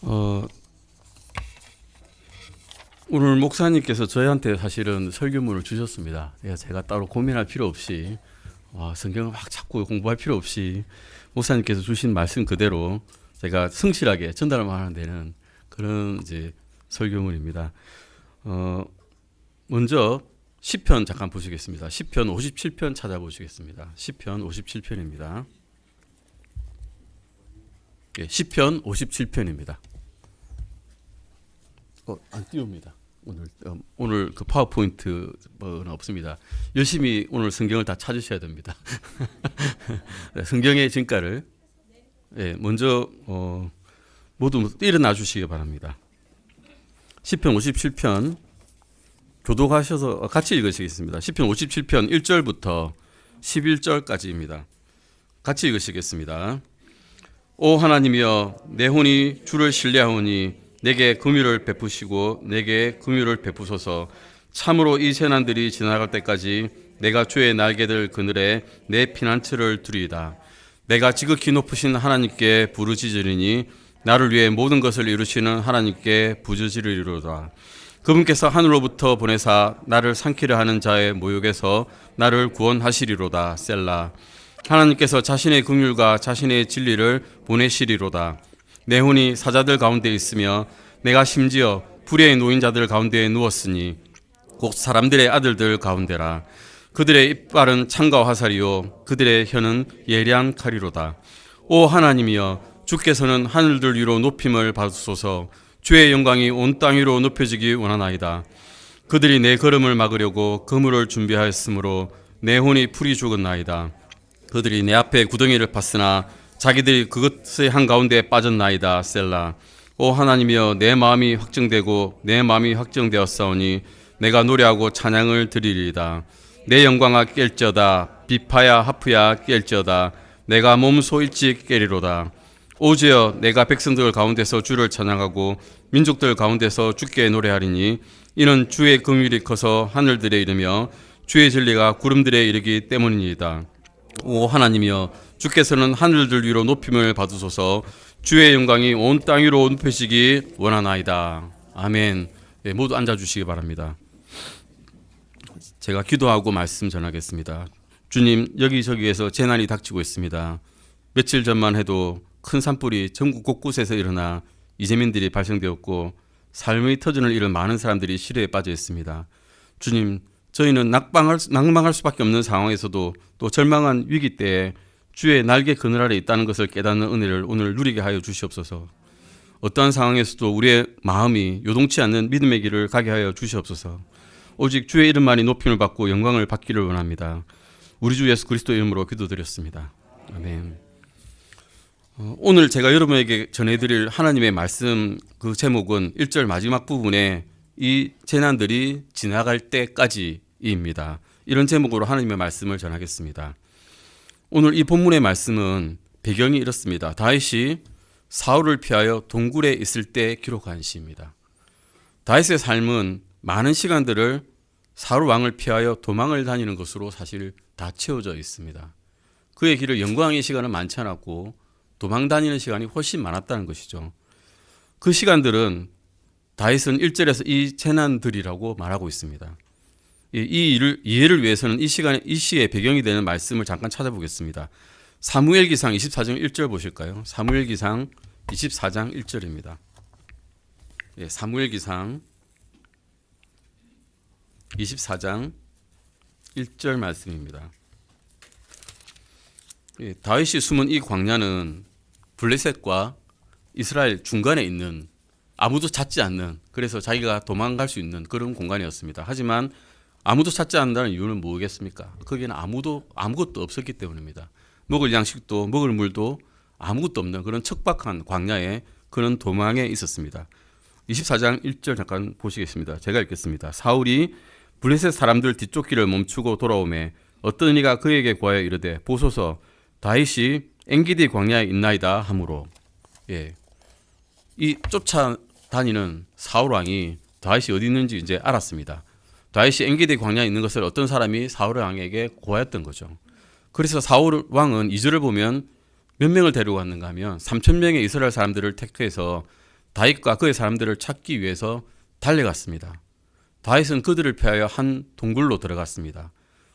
어, 오늘 목사님께서 저희한테 사실은 설교문을 주셨습니다. 제가 따로 고민할 필요 없이 성경을 막 자꾸 공부할 필요 없이 목사님께서 주신 말씀 그대로 제가 성실하게 전달만 하는 데는 그런 이제 설교문입니다. 먼저 시편 잠깐 보시겠습니다. 시편 57편 찾아보시겠습니다. 시편 57편입니다. 시편 57편입니다. 안 띄웁니다. 오늘 그 파워포인트는 없습니다. 열심히 오늘 성경을 다 찾으셔야 됩니다. 성경의 진가를 먼저 모두 일어나 주시기 바랍니다. 시편 57편 교독하셔서 같이 읽으시겠습니다. 시편 57편 1절부터 11절까지입니다. 같이 읽으시겠습니다. 오 하나님이여 내 혼이 주를 신뢰하오니 내게 긍휼을 베푸시고 내게 긍휼을 베푸소서. 참으로 이 재난들이 지나갈 때까지 내가 주의 날개들 그늘에 내 피난처를 두리이다. 내가 지극히 높으신 하나님께 부르짖으리니 나를 위해 모든 것을 이루시는 하나님께 부르짖으리로다. 그분께서 하늘로부터 보내사 나를 삼키려 하는 자의 모욕에서 나를 구원하시리로다. 셀라. 하나님께서 자신의 긍휼과 자신의 진리를 보내시리로다. 내 혼이 사자들 가운데 있으며 내가 심지어 불의의 노인자들 가운데에 누웠으니 곧 사람들의 아들들 가운데라. 그들의 이빨은 창과 화살이요 그들의 혀는 예리한 칼이로다. 오 하나님이여 주께서는 하늘들 위로 높임을 받으소서. 주의 영광이 온 땅 위로 높여지기 원하나이다. 그들이 내 걸음을 막으려고 그물을 준비하였으므로 내 혼이 풀이 죽었나이다. 그들이 내 앞에 구덩이를 팠으나 자기들이 그것의 한가운데에 빠졌나이다. 셀라. 오 하나님이여 내 마음이 확정되고 내 마음이 확정되었사오니 내가 노래하고 찬양을 드리리이다. 내 영광아 깰지어다. 비파야 하프야 깰지어다. 내가 몸소 일찍 깨리로다. 오주여 내가 백성들 가운데서 주를 찬양하고 민족들 가운데서 주께 노래하리니 이는 주의 긍휼이 커서 하늘들에 이르며 주의 진리가 구름들에 이르기 때문이니이다. 오 하나님이여 주께서는 하늘들 위로 높임을 받으소서. 주의 영광이 온 땅 위로 높여지기 원하나이다. 아멘. 모두 앉아주시기 바랍니다. 제가 기도하고 말씀 전하겠습니다. 주님, 여기저기에서 재난이 닥치고 있습니다. 며칠 전만 해도 큰 산불이 전국 곳곳에서 일어나 이재민들이 발생되었고 삶의 터전을 잃은 많은 사람들이 시련에 빠져 있습니다. 주님, 저희는 낙망할 수밖에 없는 상황에서도 또 절망한 위기 때에 주의 날개 그늘 아래 있다는 것을 깨닫는 은혜를 오늘 누리게 하여 주시옵소서. 어떠한 상황에서도 우리의 마음이 요동치 않는 믿음의 길을 가게 하여 주시옵소서. 오직 주의 이름만이 높임을 받고 영광을 받기를 원합니다. 우리 주 예수 그리스도 이름으로 기도드렸습니다. 아멘. 오늘 제가 여러분에게 전해드릴 하나님의 말씀 그 제목은 1절 마지막 부분에 이 재난들이 지나갈 때까지입니다. 이런 제목으로 하나님의 말씀을 전하겠습니다. 오늘 이 본문의 말씀은 배경이 이렇습니다. 다윗이 사울을 피하여 동굴에 있을 때 기록한 시입니다. 다윗의 삶은 많은 시간들을 사울 왕을 피하여 도망을 다니는 것으로 사실 다 채워져 있습니다. 그의 길을 영광의 시간은 많지 않았고 도망 다니는 시간이 훨씬 많았다는 것이죠. 그 시간들은 다윗은 1절에서 이 재난들이라고 말하고 있습니다. 이 이해를 위해서는 이 시의 배경이 되는 말씀을 잠깐 찾아보겠습니다. 사무엘기상 24장 1절 보실까요? 사무엘기상 24장 1절입니다. 사무엘기상 24장 1절 말씀입니다. 다윗이 숨은 이 광야는 블레셋과 이스라엘 중간에 있는 아무도 찾지 않는, 그래서 자기가 도망갈 수 있는 그런 공간이었습니다. 하지만 아무도 찾지 않는다는 이유는 뭐겠습니까? 거기는 아무것도 없었기 때문입니다. 먹을 양식도 먹을 물도 아무것도 없는 그런 척박한 광야에 그런 도망에 있었습니다. 24장 1절 잠깐 보시겠습니다. 제가 읽겠습니다. 사울이 블레셋 사람들 뒤쪽 길을 멈추고 돌아오매 어떤 이가 그에게 구하여 이르되 보소서 다윗이 엔기디 광야에 있나이다 하므로 이 쫓아다니는 사울 왕이 다윗이 어디 있는지 이제 알았습니다. 다윗이 엔기디 광야에 있는 것을 어떤 사람이 사울 왕에게 고하였던 거죠. 그래서 사울 왕은 2절을 보면 몇 명을 데리고 갔는가 하면 3,000명의 이스라엘 사람들을 택해서 다윗과 그의 사람들을 찾기 위해서 달려갔습니다. 다윗은 그들을 피하여 한 동굴로 들어갔습니다.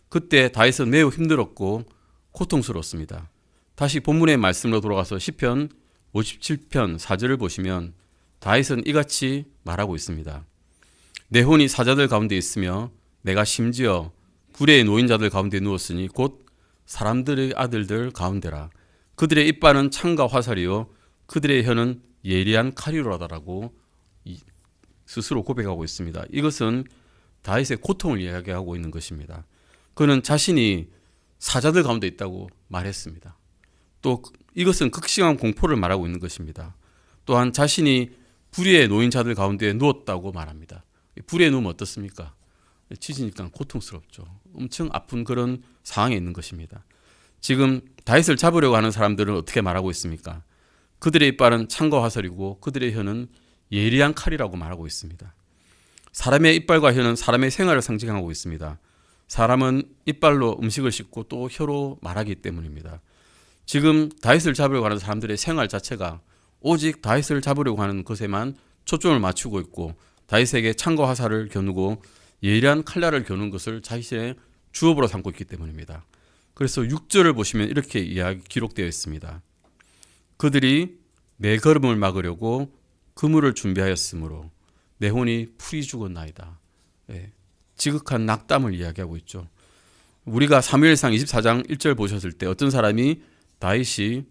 그때 다윗은 매우 힘들었고 고통스러웠습니다. 다시 본문의 말씀으로 돌아가서 시편 57편 4절을 보시면 다윗은 이같이 말하고 있습니다. 내 혼이 사자들 가운데 있으며 내가 심지어 불의의 노인자들 가운데 누웠으니 곧 사람들의 아들들 가운데라. 그들의 이빨은 창과 화살이요 그들의 혀는 예리한 칼이로라다라고 스스로 고백하고 있습니다. 이것은 다윗의 고통을 이야기하고 있는 것입니다. 그는 자신이 사자들 가운데 있다고 말했습니다. 또 이것은 극심한 공포를 말하고 있는 것입니다. 또한 자신이 불의의 노인자들 가운데 누웠다고 말합니다. 불의에 누우면 어떻습니까? 치지니까 고통스럽죠. 엄청 아픈 그런 상황에 있는 것입니다. 지금 다윗을 잡으려고 하는 사람들은 어떻게 말하고 있습니까? 그들의 이빨은 창과 화살이고 그들의 혀는 예리한 칼이라고 말하고 있습니다. 사람의 이빨과 혀는 사람의 생활을 상징하고 있습니다. 사람은 이빨로 음식을 씹고 또 혀로 말하기 때문입니다. 지금 다윗을 잡으려고 하는 사람들의 생활 자체가 오직 다윗을 잡으려고 하는 것에만 초점을 맞추고 있고 다윗에게 창과 화살을 겨누고 예리한 칼날을 겨눈 것을 자신의 주업으로 삼고 있기 때문입니다. 그래서 6절을 보시면 이렇게 기록되어 있습니다. 그들이 내 걸음을 막으려고 그물을 준비하였으므로 내 혼이 풀이 죽었나이다. 지극한 낙담을 이야기하고 있죠. 우리가 사무엘상 24장 1절 보셨을 때 어떤 사람이 다윗이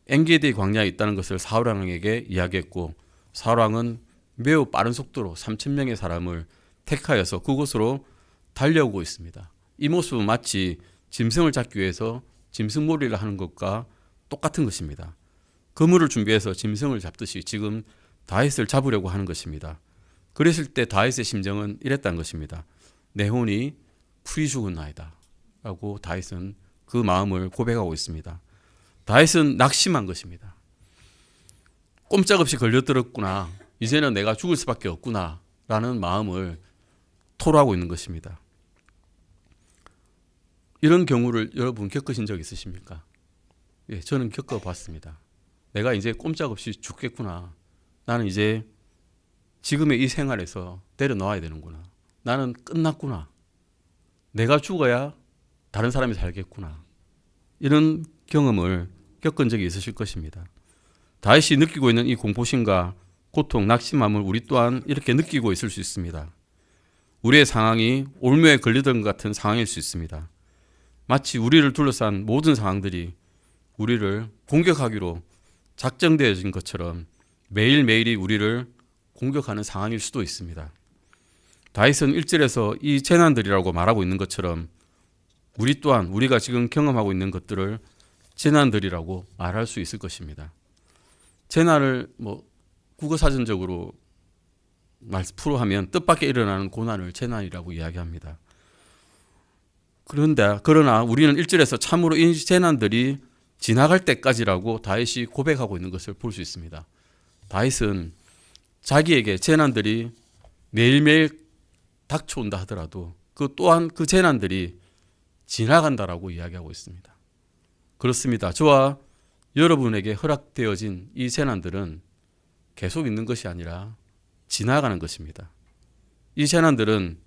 엔게디 광야에 있다는 것을 사울왕에게 이야기했고 사울왕은 매우 빠른 속도로 3,000명의 사람을 택하여서 그곳으로 달려오고 있습니다. 이 모습은 마치 짐승을 잡기 위해서 짐승몰이를 하는 것과 똑같은 것입니다. 그물을 준비해서 짐승을 잡듯이 지금 다윗을 잡으려고 하는 것입니다. 그랬을 때 다윗의 심정은 이랬다는 것입니다. 내 혼이 풀이 죽었나이다 라고 다윗은 그 마음을 고백하고 있습니다. 다윗은 낙심한 것입니다. 꼼짝없이 걸려들었구나. 이제는 내가 죽을 수밖에 없구나 라는 마음을 토로하고 있는 것입니다. 이런 경우를 여러분 겪으신 적 있으십니까? 예, 저는 겪어봤습니다. 내가 이제 꼼짝없이 죽겠구나. 나는 이제 지금의 이 생활에서 내려놓아야 되는구나. 나는 끝났구나. 내가 죽어야 다른 사람이 살겠구나. 이런 경험을 겪은 적이 있으실 것입니다. 다윗이 느끼고 있는 이 공포심과 고통, 낙심함을 우리 또한 이렇게 느끼고 있을 수 있습니다. 우리의 상황이 올무에 걸리던 것 같은 상황일 수 있습니다. 마치 우리를 둘러싼 모든 상황들이 우리를 공격하기로 작정되어진 것처럼 매일매일이 우리를 공격하는 상황일 수도 있습니다. 다윗은 1절에서 이 재난들이라고 말하고 있는 것처럼 우리 또한 우리가 지금 경험하고 있는 것들을 재난들이라고 말할 수 있을 것입니다. 재난을 국어사전적으로 풀어하면 뜻밖의 일어나는 고난을 재난이라고 이야기합니다. 그러나 우리는 1절에서 참으로 이 재난들이 지나갈 때까지라고 다윗이 고백하고 있는 것을 볼 수 있습니다. 다윗은 자기에게 재난들이 매일매일 닥쳐온다 하더라도 그 또한 그 재난들이 지나간다라고 이야기하고 있습니다. 그렇습니다. 저와 여러분에게 허락되어진 이 재난들은 계속 있는 것이 아니라 지나가는 것입니다. 이 재난들은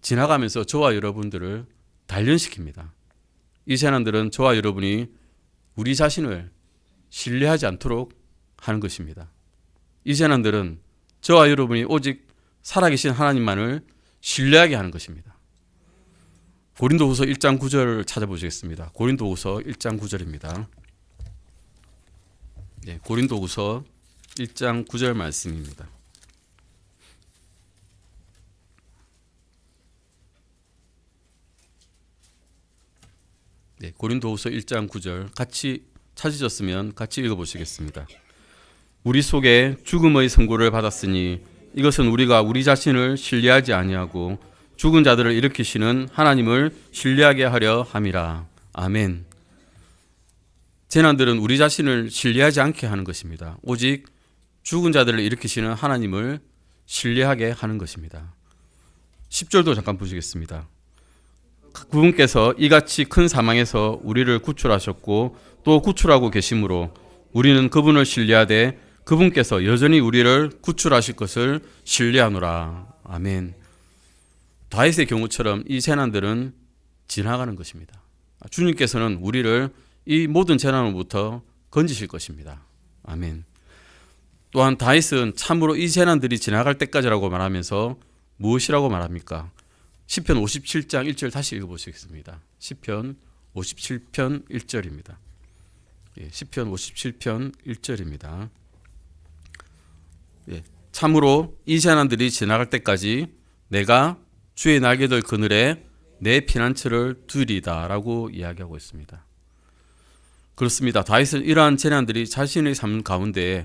지나가면서 저와 여러분들을 단련시킵니다. 이 재난들은 저와 여러분이 우리 자신을 신뢰하지 않도록 하는 것입니다. 이 재난들은 저와 여러분이 오직 살아계신 하나님만을 신뢰하게 하는 것입니다. 고린도후서 1장 9절을 찾아보시겠습니다. 고린도후서 1장 9절입니다. 네, 고린도후서 1장 9절 말씀입니다. 네, 고린도후서 1장 9절 같이 찾으셨으면 같이 읽어보시겠습니다. 우리 속에 죽음의 선고를 받았으니 이것은 우리가 우리 자신을 신뢰하지 아니하고 죽은 자들을 일으키시는 하나님을 신뢰하게 하려 함이라. 아멘. 재난들은 우리 자신을 신뢰하지 않게 하는 것입니다. 오직 죽은 자들을 일으키시는 하나님을 신뢰하게 하는 것입니다. 10절도 잠깐 보시겠습니다. 그분께서 이같이 큰 사망에서 우리를 구출하셨고 또 구출하고 계심으로 우리는 그분을 신뢰하되 그분께서 여전히 우리를 구출하실 것을 신뢰하노라. 아멘. 다윗의 경우처럼 이 재난들은 지나가는 것입니다. 주님께서는 우리를 이 모든 재난으로부터 건지실 것입니다. 아멘. 또한 다윗은 참으로 이 재난들이 지나갈 때까지라고 말하면서 무엇이라고 말합니까? 시편 57장 1절 다시 읽어보시겠습니다. 시편 57편 1절입니다. 시편 57편 1절입니다. 참으로 이 재난들이 지나갈 때까지 내가 주의 날개들 그늘에 내 피난처를 두리다 라고 이야기하고 있습니다. 그렇습니다. 다윗은 이러한 재난들이 자신의 삶 가운데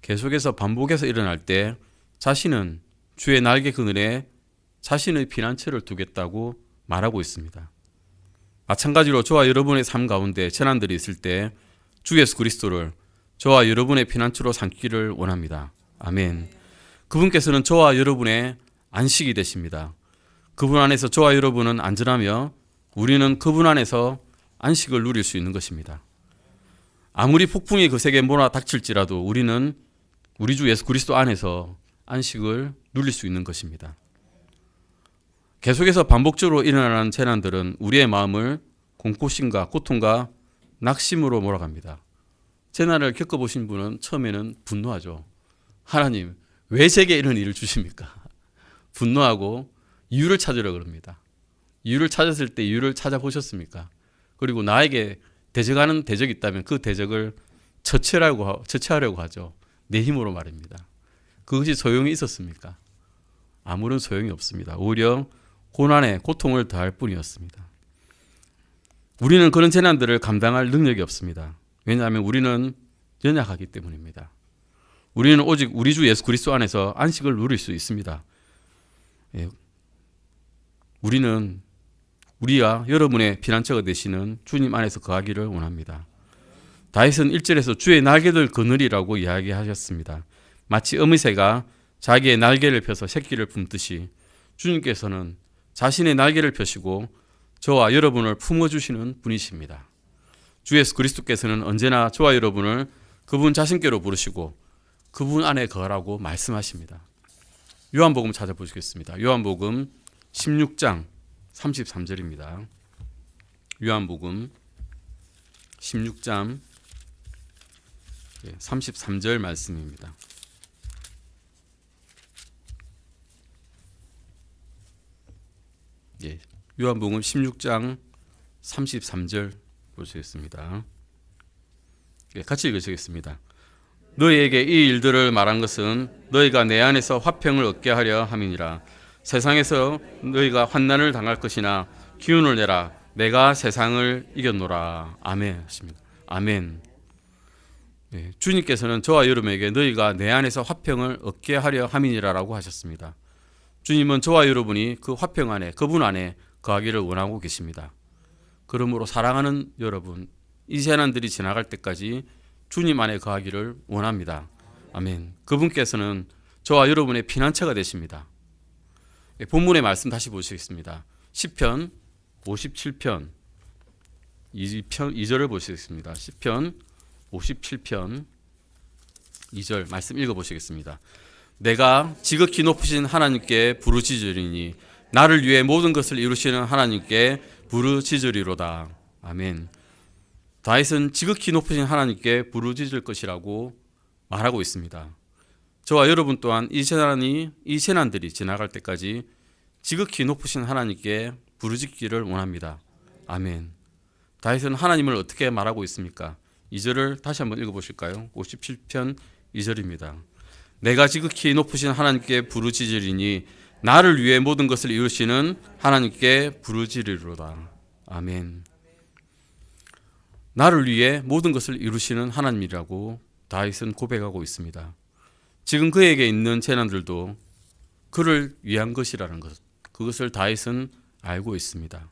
계속해서 반복해서 일어날 때 자신은 주의 날개 그늘에 자신의 피난처를 두겠다고 말하고 있습니다. 마찬가지로 저와 여러분의 삶 가운데 재난들이 있을 때 주 예수 그리스도를 저와 여러분의 피난처로 삼기를 원합니다. 아멘. 그분께서는 저와 여러분의 안식이 되십니다. 그분 안에서 저와 여러분은 안전하며 우리는 그분 안에서 안식을 누릴 수 있는 것입니다. 아무리 폭풍이 거세게 몰아닥칠지라도 우리는 우리 주 예수 그리스도 안에서 안식을 누릴 수 있는 것입니다. 계속해서 반복적으로 일어나는 재난들은 우리의 마음을 공포심과 고통과 낙심으로 몰아갑니다. 재난을 겪어보신 분은 처음에는 분노하죠. 하나님, 왜 제게 이런 일을 주십니까? 분노하고 이유를 찾으려 그럽니다. 이유를 찾았을 때 이유를 찾아보셨습니까? 그리고 나에게 대적하는 대적이 있다면 그 대적을 처치하려고 하죠. 내 힘으로 말입니다. 그것이 소용이 있었습니까? 아무런 소용이 없습니다. 오히려 고난에 고통을 더할 뿐이었습니다. 우리는 그런 재난들을 감당할 능력이 없습니다. 왜냐하면 우리는 연약하기 때문입니다. 우리는 오직 우리 주 예수 그리스도 안에서 안식을 누릴 수 있습니다. 우리는 우리와 여러분의 피난처가 되시는 주님 안에서 거하기를 원합니다. 다윗은 1절에서 주의 날개들 그늘이라고 이야기하셨습니다. 마치 어미새가 자기의 날개를 펴서 새끼를 품듯이 주님께서는 자신의 날개를 펴시고 저와 여러분을 품어주시는 분이십니다. 주 예수 그리스도께서는 언제나 저와 여러분을 그분 자신께로 부르시고 그분 안에 거하라고 말씀하십니다. 요한복음 찾아보시겠습니다. 요한복음 16장 33절입니다. 요한복음 16장 33절 말씀입니다. 요한복음 16장 33절 보시겠습니다. 같이 읽으시겠습니다. 너희에게 이 일들을 말한 것은 너희가 내 안에서 화평을 얻게 하려 함이니라. 세상에서 너희가 환난을 당할 것이나 기운을 내라. 내가 세상을 이겼노라. 아멘 하십니다. 아멘. 주님께서는 저와 여러분에게 너희가 내 안에서 화평을 얻게 하려 함이니라라고 하셨습니다. 주님은 저와 여러분이 그 화평 안에, 그분 안에 거하기를 원하고 계십니다. 그러므로 사랑하는 여러분, 이 재난들이 지나갈 때까지 주님 안에 거하기를 원합니다. 아멘. 그분께서는 저와 여러분의 피난처가 되십니다. 본문의 말씀 다시 보시겠습니다. 시편 57편 2절을 보시겠습니다. 시편 57편 2절 말씀 읽어보시겠습니다. 내가 지극히 높으신 하나님께 부르짖으리니 나를 위해 모든 것을 이루시는 하나님께 부르짖으리로다. 아멘. 다윗은 지극히 높으신 하나님께 부르짖을 것이라고 말하고 있습니다. 저와 여러분 또한 이 재난들이 지나갈 때까지 지극히 높으신 하나님께 부르짖기를 원합니다. 아멘. 다윗은 하나님을 어떻게 말하고 있습니까? 2절을 다시 한번 읽어보실까요? 57편 2절입니다. 내가 지극히 높으신 하나님께 부르짖으리니 나를 위해 모든 것을 이루시는 하나님께 부르짖으리로다. 아멘. 나를 위해 모든 것을 이루시는 하나님이라고 다윗은 고백하고 있습니다. 지금 그에게 있는 재난들도 그를 위한 것이라는 것, 그것을 다윗은 알고 있습니다.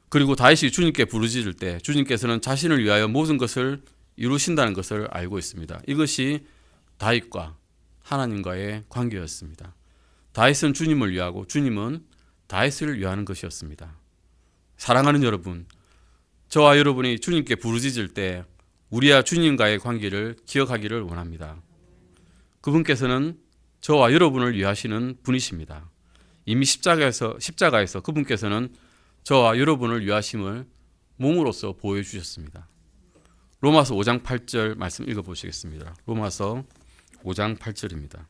그리고 다윗이 주님께 부르짖을 때 주님께서는 자신을 위하여 모든 것을 이루신다는 것을 알고 있습니다. 이것이 다윗과 하나님과의 관계였습니다. 다윗은 주님을 위하고 주님은 다윗을 위하는 것이었습니다. 사랑하는 여러분, 저와 여러분이 주님께 부르짖을 때 우리와 주님과의 관계를 기억하기를 원합니다. 그분께서는 저와 여러분을 위하시는 분이십니다. 이미 십자가에서 그분께서는 저와 여러분을 위하심을 몸으로써 보여주셨습니다. 로마서 5장 8절 말씀 읽어보시겠습니다. 로마서 5장 8절입니다.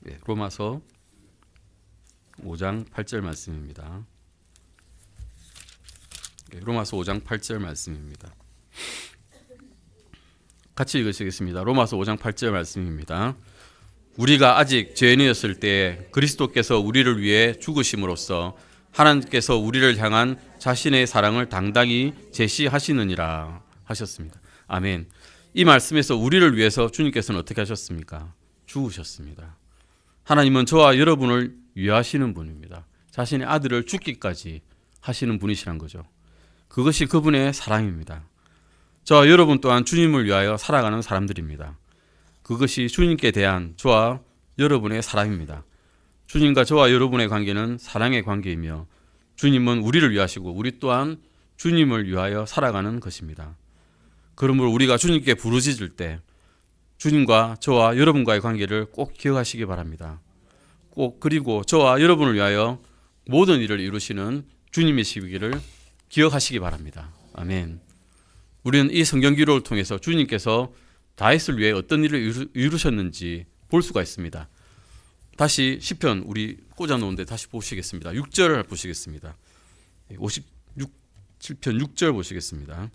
네, 로마서 5장 8절 말씀입니다. 네, 로마서 5장 8절 말씀입니다. 같이 읽으시겠습니다. 로마서 5장 8절 말씀입니다. 우리가 아직 죄인이었을 때 그리스도께서 우리를 위해 죽으심으로써 하나님께서 우리를 향한 자신의 사랑을 당당히 제시하시느니라 하셨습니다. 아멘. 이 말씀에서 우리를 위해서 주님께서는 어떻게 하셨습니까? 죽으셨습니다. 하나님은 저와 여러분을 위하시는 분입니다. 자신의 아들을 죽기까지 하시는 분이시란 거죠. 그것이 그분의 사랑입니다. 저와 여러분 또한 주님을 위하여 살아가는 사람들입니다. 그것이 주님께 대한 저와 여러분의 사랑입니다. 주님과 저와 여러분의 관계는 사랑의 관계이며 주님은 우리를 위하시고 우리 또한 주님을 위하여 살아가는 것입니다. 그러므로 우리가 주님께 부르짖을 때 주님과 저와 여러분과의 관계를 꼭 기억하시기 바랍니다. 꼭 그리고 저와 여러분을 위하여 모든 일을 이루시는 주님이시기를 기억하시기 바랍니다. 아멘. 우리는 이 성경 기록을 통해서 주님께서 다윗을 위해 어떤 일을 이루셨는지 볼 수가 있습니다. 다시 시편 우리 꽂아놓은데 다시 보시겠습니다. 6절을 보시겠습니다. 57편 6절 보시겠습니다.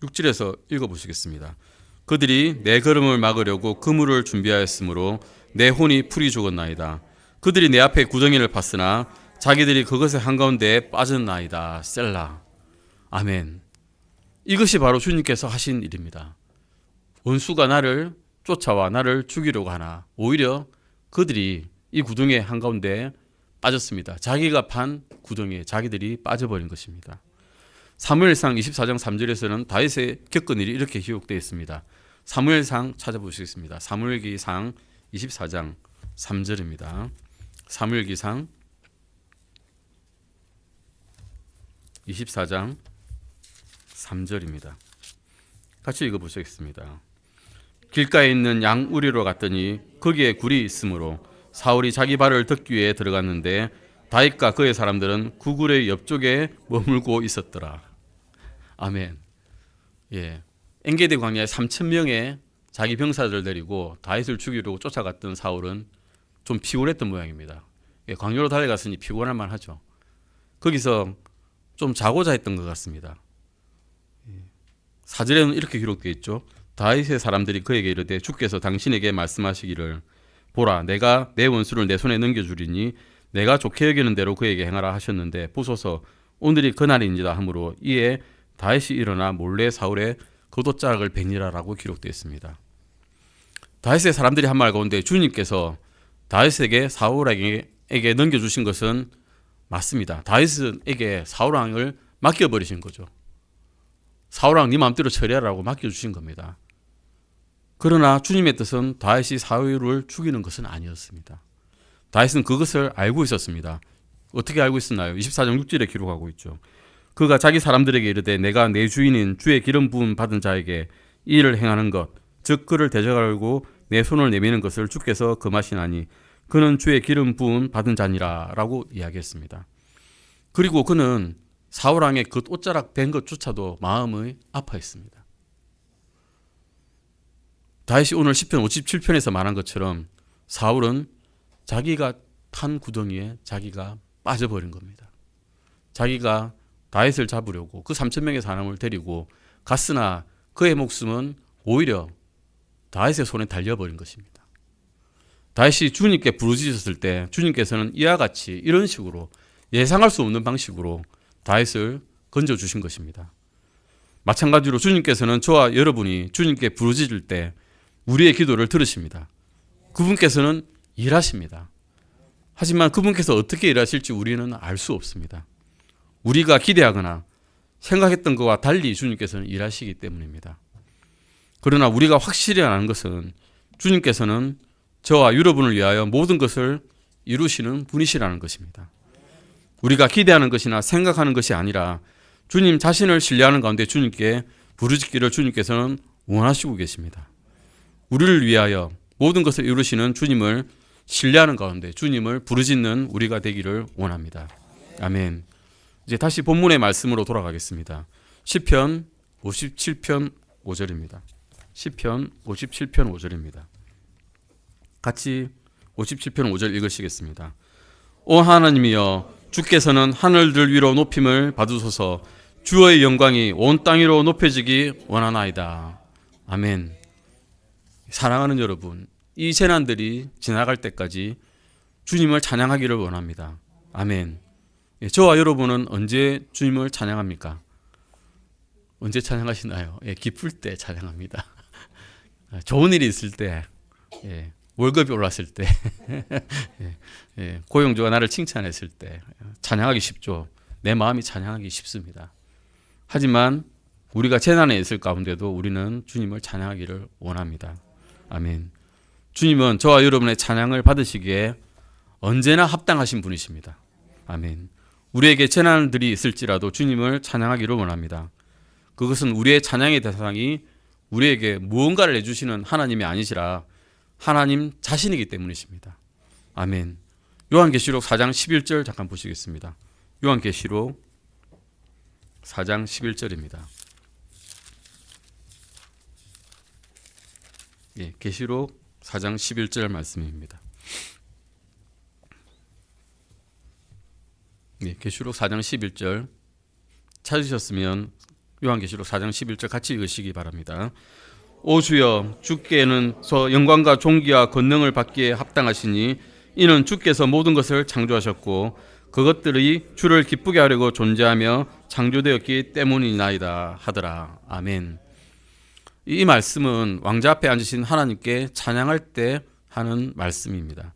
6절에서 읽어보시겠습니다. 그들이 내 걸음을 막으려고 그물을 준비하였으므로 내 혼이 풀이 죽었나이다. 그들이 내 앞에 구덩이를 팠으나 자기들이 그것의 한가운데에 빠졌나이다. 셀라. 아멘. 이것이 바로 주님께서 하신 일입니다. 원수가 나를 쫓아와 나를 죽이려고 하나 오히려 그들이 이 구덩이 한가운데 빠졌습니다. 자기가 판 구덩이에 자기들이 빠져버린 것입니다. 사무엘상 24장 3절에서는 다윗의 겪은 일이 이렇게 기록되어 있습니다. 사무엘상 찾아보시겠습니다. 사무엘기상 24장 3절입니다. 사무엘기상 24장 3절입니다. 같이 읽어보시겠습니다. 길가에 있는 양우리로 갔더니 거기에 굴이 있으므로 사울이 자기 발을 덮기 위해 들어갔는데 다윗과 그의 사람들은 그 굴의 옆쪽에 머물고 있었더라. 아멘. 예, 엔게디 광야에 3,000명의 자기 병사들을 데리고 다윗을 죽이려고 쫓아갔던 사울은 좀 피곤했던 모양입니다. 예, 광야로 달려갔으니 피곤할 만하죠. 거기서 좀 자고자 했던 것 같습니다. 사절에는 이렇게 기록되어 있죠. 다윗의 사람들이 그에게 이르되 주께서 당신에게 말씀하시기를 보라 내가 내 원수를 내 손에 넘겨주리니 내가 좋게 여기는 대로 그에게 행하라 하셨는데 보소서 오늘이 그날인지다 하므로 이에 다윗이 일어나 몰래 사울의 겉옷자락을 베니라라고 기록되어 있습니다. 다윗의 사람들이 한 말 가운데 주님께서 다윗에게 사울에게 넘겨주신 것은 맞습니다. 다윗에게 사울왕을 맡겨버리신 거죠. 사울왕 네 마음대로 처리하라고 맡겨주신 겁니다. 그러나 주님의 뜻은 다윗이 사울을 죽이는 것은 아니었습니다. 다윗은 그것을 알고 있었습니다. 어떻게 알고 있었나요? 24장 6절에 기록하고 있죠. 그가 자기 사람들에게 이르되 내가 내 주인인 주의 기름 부음 받은 자에게 이 일을 행하는 것 즉 그를 대적하려고 내 손을 내미는 것을 주께서 금하시나니 그는 주의 기름 부음 받은 자니라 라고 이야기했습니다. 그리고 그는 사울왕의 그 옷자락 벤 것조차도 마음이 아파했습니다. 다윗이 오늘 시편 57편에서 말한 것처럼 사울은 자기가 탄 구덩이에 자기가 빠져버린 겁니다. 자기가 다윗을 잡으려고 그 3,000명의 사람을 데리고 갔으나 그의 목숨은 오히려 다윗의 손에 달려버린 것입니다. 다윗이 주님께 부르짖었을 때 주님께서는 이와 같이 이런 식으로 예상할 수 없는 방식으로 다윗을 건져주신 것입니다. 마찬가지로 주님께서는 저와 여러분이 주님께 부르짖을 때 우리의 기도를 들으십니다. 그분께서는 일하십니다. 하지만 그분께서 어떻게 일하실지 우리는 알 수 없습니다. 우리가 기대하거나 생각했던 것과 달리 주님께서는 일하시기 때문입니다. 그러나 우리가 확실히 아는 것은 주님께서는 저와 여러분을 위하여 모든 것을 이루시는 분이시라는 것입니다. 우리가 기대하는 것이나 생각하는 것이 아니라 주님 자신을 신뢰하는 가운데 주님께 부르짖기를 주님께서는 원하시고 계십니다. 우리를 위하여 모든 것을 이루시는 주님을 신뢰하는 가운데 주님을 부르짖는 우리가 되기를 원합니다. 아멘. 이제 다시 본문의 말씀으로 돌아가겠습니다. 시편 57편 5절입니다. 시편 57편 5절입니다. 같이 57편 5절 읽으시겠습니다. 오 하나님이여 주께서는 하늘들 위로 높임을 받으소서. 주의 영광이 온 땅 위로 높여지기 원하나이다. 아멘. 사랑하는 여러분, 이 재난들이 지나갈 때까지 주님을 찬양하기를 원합니다. 아멘. 저와 여러분은 언제 주님을 찬양합니까? 언제 찬양하시나요? 기쁠 때 찬양합니다. 좋은 일이 있을 때, 월급이 올랐을 때, 고용주가 나를 칭찬했을 때 찬양하기 쉽죠. 내 마음이 찬양하기 쉽습니다. 하지만 우리가 재난에 있을 가운데도 우리는 주님을 찬양하기를 원합니다. 아멘. 주님은 저와 여러분의 찬양을 받으시기에 언제나 합당하신 분이십니다. 아멘. 우리에게 재난들이 있을지라도 주님을 찬양하기를 원합니다. 그것은 우리의 찬양의 대상이 우리에게 무언가를 해주시는 하나님이 아니시라 하나님 자신이기 때문이십니다. 아멘. 요한계시록 4장 11절 잠깐 보시겠습니다. 요한계시록 4장 11절입니다. 계시록 4장 11절 말씀입니다. 계시록 4장 11절 찾으셨으면 요한계시록 4장 11절 같이 읽으시기 바랍니다. 오 주여 주께는서 영광과 존귀와 권능을 받기에 합당하시니 이는 주께서 모든 것을 창조하셨고 그것들이 주를 기쁘게 하려고 존재하며 창조되었기 때문이나이다 하더라. 아멘. 이 말씀은 왕자 앞에 앉으신 하나님께 찬양할 때 하는 말씀입니다.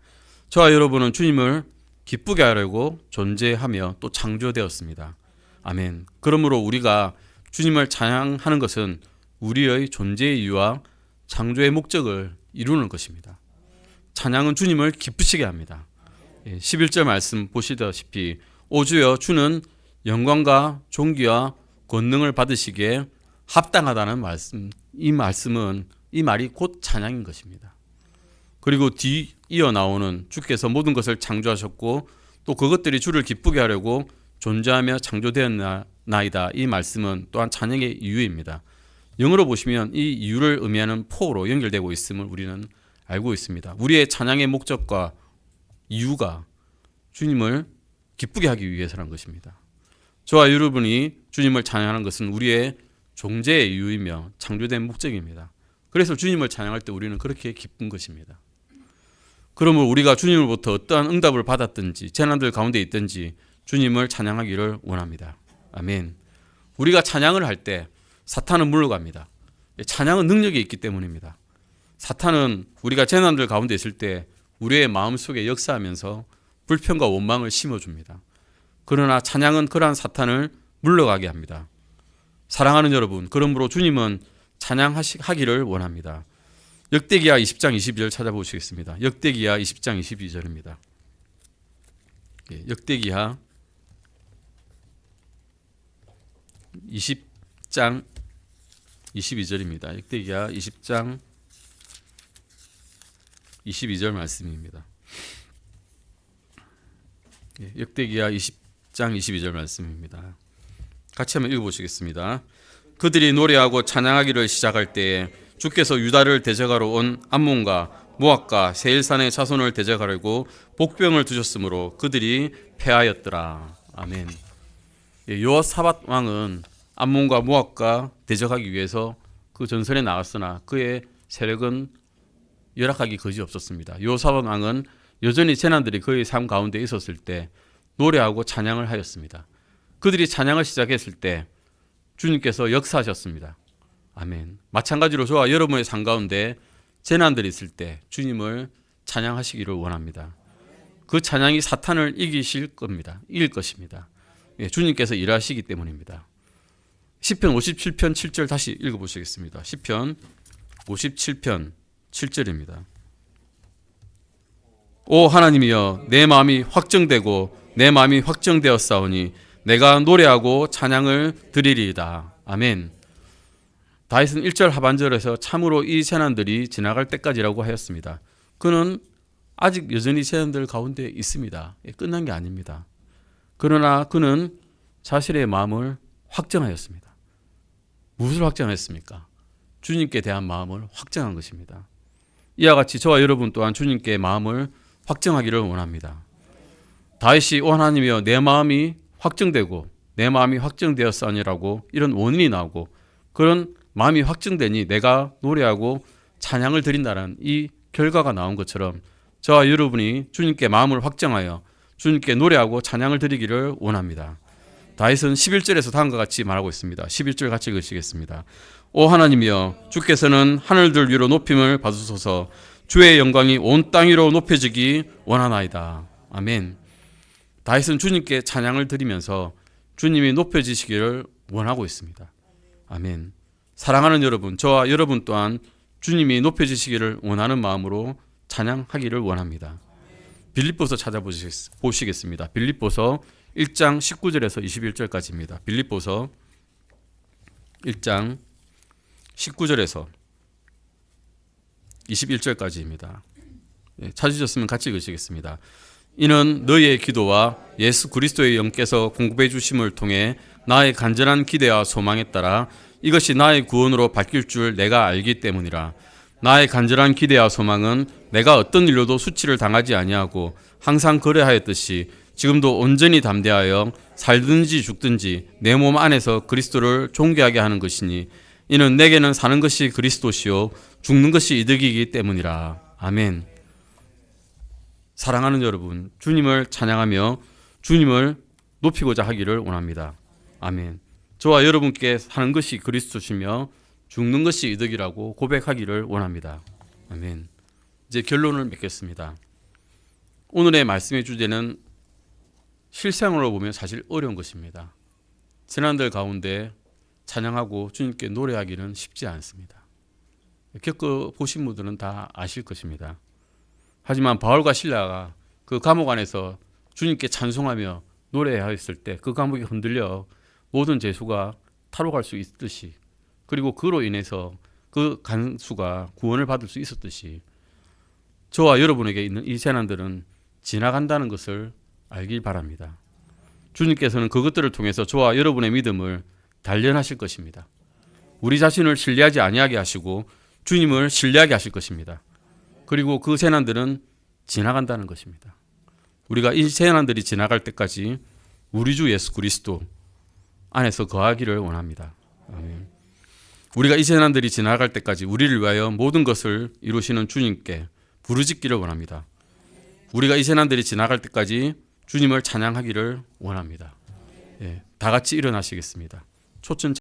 저와 여러분은 주님을 기쁘게 하려고 존재하며 또 창조되었습니다. 아멘. 그러므로 우리가 주님을 찬양하는 것은 우리의 존재의 이유와 창조의 목적을 이루는 것입니다. 찬양은 주님을 기쁘시게 합니다. 11절 말씀 보시다시피 오 주여 주는 영광과 존귀와 권능을 받으시기에 합당하다는 말씀, 이 말이 곧 찬양인 것입니다. 그리고 뒤 이어 나오는 주께서 모든 것을 창조하셨고 또 그것들이 주를 기쁘게 하려고 존재하며 창조되었나이다. 이 말씀은 또한 찬양의 이유입니다. 영어로 보시면 이 이유를 의미하는 포로 연결되고 있음을 우리는 알고 있습니다. 우리의 찬양의 목적과 이유가 주님을 기쁘게 하기 위해서라는 것입니다. 저와 여러분이 주님을 찬양하는 것은 우리의 존재의 이유이며 창조된 목적입니다. 그래서 주님을 찬양할 때 우리는 그렇게 기쁜 것입니다. 그러므로 우리가 주님으로부터 어떠한 응답을 받았든지 재난들 가운데 있든지 주님을 찬양하기를 원합니다. 아멘. 우리가 찬양을 할 때 사탄은 물러갑니다. 찬양은 능력이 있기 때문입니다. 사탄은 우리가 재난들 가운데 있을 때 우리의 마음속에 역사하면서 불평과 원망을 심어줍니다. 그러나 찬양은 그러한 사탄을 물러가게 합니다. 사랑하는 여러분, 그러므로 주님은 찬양하기를 원합니다. 역대기야 20장 22절 찾아보시겠습니다. 역대기야 20장 22절입니다. 역대기야 20장 22절입니다. 역대기야 20장 22절 말씀입니다. 역대기야 20장 22절 말씀입니다. 같이 한번 읽어보시겠습니다. 그들이 노래하고 찬양하기를 시작할 때에 주께서 유다를 대적하러 온 암몬과 모압과 세일산의 자손을 대적하려고 복병을 두셨으므로 그들이 패하였더라. 아멘. 여호사밧 왕은 암몬과 모압과 대적하기 위해서 그 전선에 나갔으나 그의 세력은 열악하기 거지없었습니다. 여호사밧 왕은 여전히 재난들이 그의 삶 가운데 있었을 때 노래하고 찬양을 하였습니다. 그들이 찬양을 시작했을 때 주님께서 역사하셨습니다. 아멘. 마찬가지로 저와 여러분의 삶 가운데 재난들이 있을 때 주님을 찬양하시기를 원합니다. 그 찬양이 사탄을 이길 것입니다. 주님께서 일하시기 때문입니다. 시편 57편 7절 다시 읽어보시겠습니다. 시편 57편 7절입니다. 오 하나님이여 내 마음이 확정되었사오니 내가 노래하고 찬양을 드리리이다. 아멘. 다윗은 1절 하반절에서 참으로 이 재난들이 지나갈 때까지라고 하였습니다. 그는 아직 여전히 재난들 가운데 있습니다. 끝난 게 아닙니다. 그러나 그는 자신의 마음을 확정하였습니다. 무엇을 확정했습니까? 주님께 대한 마음을 확정한 것입니다. 이와 같이 저와 여러분 또한 주님께 마음을 확정하기를 원합니다. 다윗이 오 하나님이여 내 마음이 확정되고 내 마음이 확정되었사니라고 이런 원인이 나오고 그런 마음이 확정되니 내가 노래하고 찬양을 드린다는 이 결과가 나온 것처럼 저와 여러분이 주님께 마음을 확정하여 주님께 노래하고 찬양을 드리기를 원합니다. 다윗은 11절에서 다음과 같이 말하고 있습니다. 11절 같이 읽으시겠습니다. 오 하나님이여 주께서는 하늘들 위로 높임을 받으소서 주의 영광이 온 땅 위로 높여지기 원하나이다. 아멘. 다윗은 주님께 찬양을 드리면서 주님이 높여지시기를 원하고 있습니다. 아멘. 사랑하는 여러분, 저와 여러분 또한 주님이 높여지시기를 원하는 마음으로 찬양하기를 원합니다. 빌립보서 찾아보시겠습니다. 빌립보서 1장 19절에서 21절까지입니다. 빌립보서 1장 19절에서 21절까지입니다. 찾으셨으면 같이 읽으시겠습니다. 이는 너희의 기도와 예수 그리스도의 영께서 공급해 주심을 통해 나의 간절한 기대와 소망에 따라 이것이 나의 구원으로 바뀔 줄 내가 알기 때문이라. 나의 간절한 기대와 소망은 내가 어떤 일로도 수치를 당하지 아니하고 항상 그래하였듯이 지금도 온전히 담대하여 살든지 죽든지 내 몸 안에서 그리스도를 존귀하게 하는 것이니 이는 내게는 사는 것이 그리스도시요 죽는 것이 이득이기 때문이라. 아멘. 사랑하는 여러분, 주님을 찬양하며 주님을 높이고자 하기를 원합니다. 아멘. 저와 여러분께 사는 것이 그리스도시며 죽는 것이 이득이라고 고백하기를 원합니다. 아멘. 이제 결론을 맺겠습니다. 오늘의 말씀의 주제는 실생활로 보면 사실 어려운 것입니다. 지난달 가운데 찬양하고 주님께 노래하기는 쉽지 않습니다. 겪어보신 분들은 다 아실 것입니다. 하지만 바울과 실라가 그 감옥 안에서 주님께 찬송하며 노래하였을 때 그 감옥이 흔들려 모든 죄수가 타로갈 수 있듯이 그리고 그로 인해서 그 간수가 구원을 받을 수 있었듯이 저와 여러분에게 있는 이 재난들은 지나간다는 것을 알길 바랍니다. 주님께서는 그것들을 통해서 저와 여러분의 믿음을 단련하실 것입니다. 우리 자신을 신뢰하지 아니하게 하시고 주님을 신뢰하게 하실 것입니다. 그리고 그 재난들은 지나간다는 것입니다. 우리가 이 재난들이 지나갈 때까지 우리 주 예수 그리스도 안에서 거하기를 원합니다. 아멘. 우리가 이 재난들이 지나갈 때까지 우리를 위하여 모든 것을 이루시는 주님께 부르짖기를 원합니다. 우리가 이 재난들이 지나갈 때까지 주님을 찬양하기를 원합니다. 다 같이 일어나시겠습니다. 초점